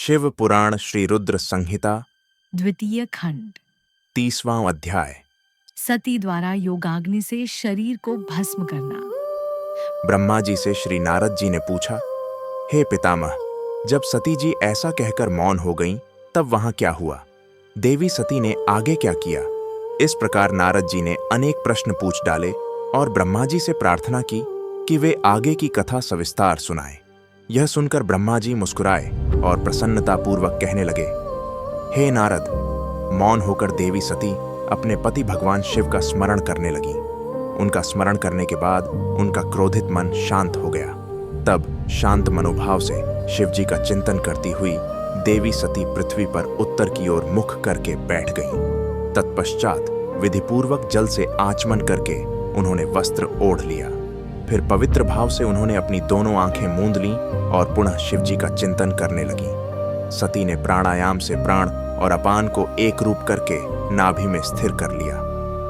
शिव पुराण श्री रुद्र संहिता द्वितीय खंड। 30वां अध्याय। सती द्वारा योगाग्नि से शरीर को भस्म करना। ब्रह्मा जी से श्री नारद जी ने पूछा, हे पितामह, जब सती जी ऐसा कहकर मौन हो गईं, तब वहां क्या हुआ? देवी सती ने आगे क्या किया? इस प्रकार नारद जी ने अनेक प्रश्न पूछ डाले और ब्रह्मा जी से प्रार्थना की कि वे आगे की कथा सविस्तार सुनाएं। यह सुनकर ब्रह्मा जी मुस्कुराए और प्रसन्नतापूर्वक कहने लगे, हे नारद, मौन होकर देवी सती अपने पति भगवान शिव का स्मरण करने लगी। उनका स्मरण करने के बाद उनका क्रोधित मन शांत हो गया। तब शांत मनोभाव से शिव जी का चिंतन करती हुई देवी सती पृथ्वी पर उत्तर की ओर मुख करके बैठ गईं। तत्पश्चात विधिपूर्वक जल से आचमन करके उन्होंने वस्त्र ओढ़ लिया। फिर पवित्र भाव से उन्होंने अपनी दोनों आंखें मूंद लीं और पुनः शिव जी का चिंतन करने लगी। सती ने प्राणायाम से प्राण और अपान को एक रूप करके नाभि में स्थिर कर लिया।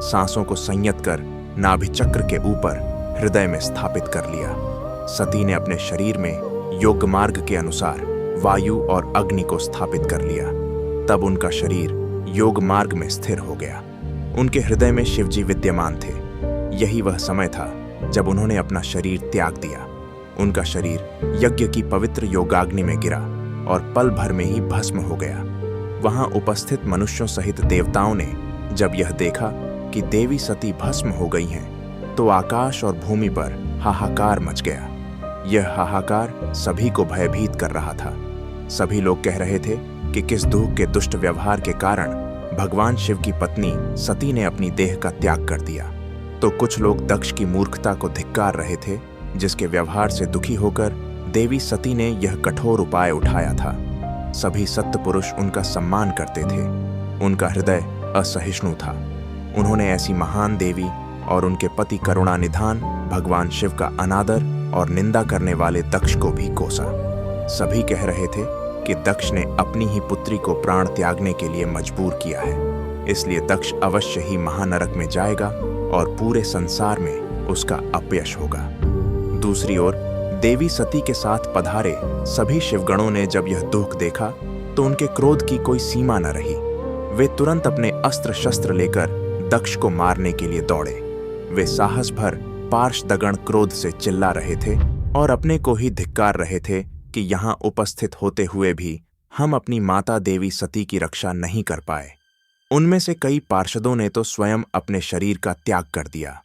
सांसों को संयत कर नाभि चक्र के ऊपर हृदय में स्थापित कर लिया। सती ने अपने शरीर में योग मार्ग के अनुसार वायु और अग्नि को स्थापित कर लिया। तब उनका शरीर योग मार्ग में स्थिर हो गया। उनके हृदय में शिवजी विद्यमान थे। यही वह समय था जब उन्होंने अपना शरीर त्याग दिया। उनका शरीर यज्ञ की पवित्र योगाग्नि में गिरा और पल भर में ही भस्म हो गया। वहां उपस्थित मनुष्यों सहित देवताओं ने जब यह देखा कि देवी सती भस्म हो गई हैं, तो आकाश और भूमि पर हाहाकार मच गया। यह हाहाकार सभी को भयभीत कर रहा था। सभी लोग कह रहे थे कि किस दुख के दुष्ट व्यवहार के कारण भगवान शिव की पत्नी सती ने अपनी देह का त्याग कर दिया। तो कुछ लोग दक्ष की मूर्खता को धिक्कार रहे थे, जिसके व्यवहार से दुखी होकर देवी सती ने यह कठोर उपाय उठाया था। सभी सत्य पुरुष उनका सम्मान करते थे। उनका हृदय असहिष्णु था। उन्होंने ऐसी महान देवी और उनके पति करुणा निधान भगवान शिव का अनादर और निंदा करने वाले दक्ष को भी कोसा। सभी कह रहे थे कि दक्ष ने अपनी ही पुत्री को प्राण त्यागने के लिए मजबूर किया है, इसलिए दक्ष अवश्य ही महानरक में जाएगा और पूरे संसार में उसका अपयश होगा। दूसरी ओर देवी सती के साथ पधारे सभी शिवगणों ने जब यह दुख देखा तो उनके क्रोध की कोई सीमा न रही। वे तुरंत अपने अस्त्र शस्त्र लेकर दक्ष को मारने के लिए दौड़े। वे साहस भर पार्षदगण क्रोध से चिल्ला रहे थे और अपने को ही धिक्कार रहे थे कि यहाँ उपस्थित होते हुए भी हम अपनी माता देवी सती की रक्षा नहीं कर पाए। उनमें से कई पार्षदों ने तो स्वयं अपने शरीर का त्याग कर दिया।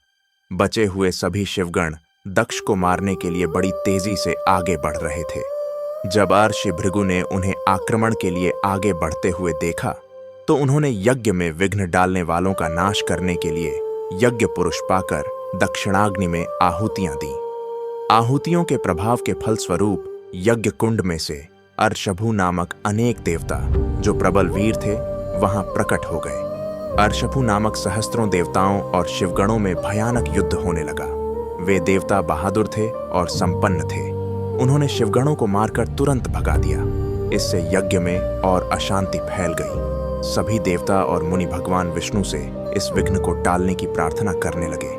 बचे हुए सभी शिवगण दक्ष को मारने के लिए बड़ी तेजी से आगे बढ़ रहे थे। जब अर्षि भृगु ने उन्हें आक्रमण के लिए आगे बढ़ते हुए देखा, तो उन्होंने यज्ञ में विघ्न डालने वालों का नाश करने के लिए यज्ञ पुरुष पाकर दक्षिणाग्नि में आहुतियां दी। आहुतियों के प्रभाव के फलस्वरूप यज्ञ कुंड में से अर्षभु नामक अनेक देवता, जो प्रबल वीर थे, वहां प्रकट हो गए। अर्षभु नामक सहस्त्रों देवताओं और शिवगणों में भयानक युद्ध होने लगा। वे देवता बहादुर थे और संपन्न थे। उन्होंने शिवगणों को मारकर तुरंत भगा दिया। इससे यज्ञ में और अशांति फैल गई। सभी देवता और मुनि भगवान विष्णु से इस विघ्न को टालने की प्रार्थना करने लगे।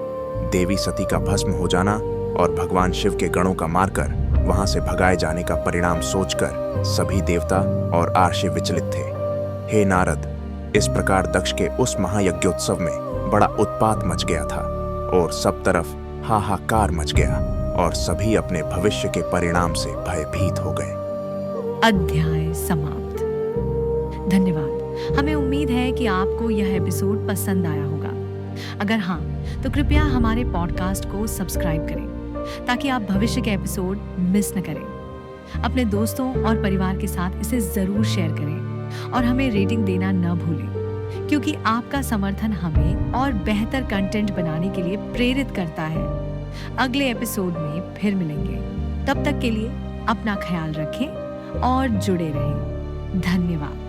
देवी सती का भस्म हो जाना और भगवान शिव के गणों का मारकर वहां से भगाए जाने का परिणाम सोचकर सभी देवता और आर्षि विचलित थे। हे नारद, इस प्रकार दक्ष के उस महायज्ञोत्सव में बड़ा उत्पात मच गया था और सब तरफ हाहाकार मच गया और सभी अपने भविष्य के परिणाम से भयभीत हो गए। अध्याय समाप्त। धन्यवाद। हमें उम्मीद है कि आपको यह एपिसोड पसंद आया होगा। अगर हाँ, तो कृपया हमारे पॉडकास्ट को सब्सक्राइब करें ताकि आप भविष्य के एपिसोड मिस न करें। अपने दोस्तों और परिवार के साथ इसे जरूर शेयर करें और हमें रेटिंग देना न भूलें, क्योंकि आपका समर्थन हमें और बेहतर कंटेंट बनाने के लिए प्रेरित करता है। अगले एपिसोड में फिर मिलेंगे। तब तक के लिए अपना ख्याल रखें और जुड़े रहें। धन्यवाद।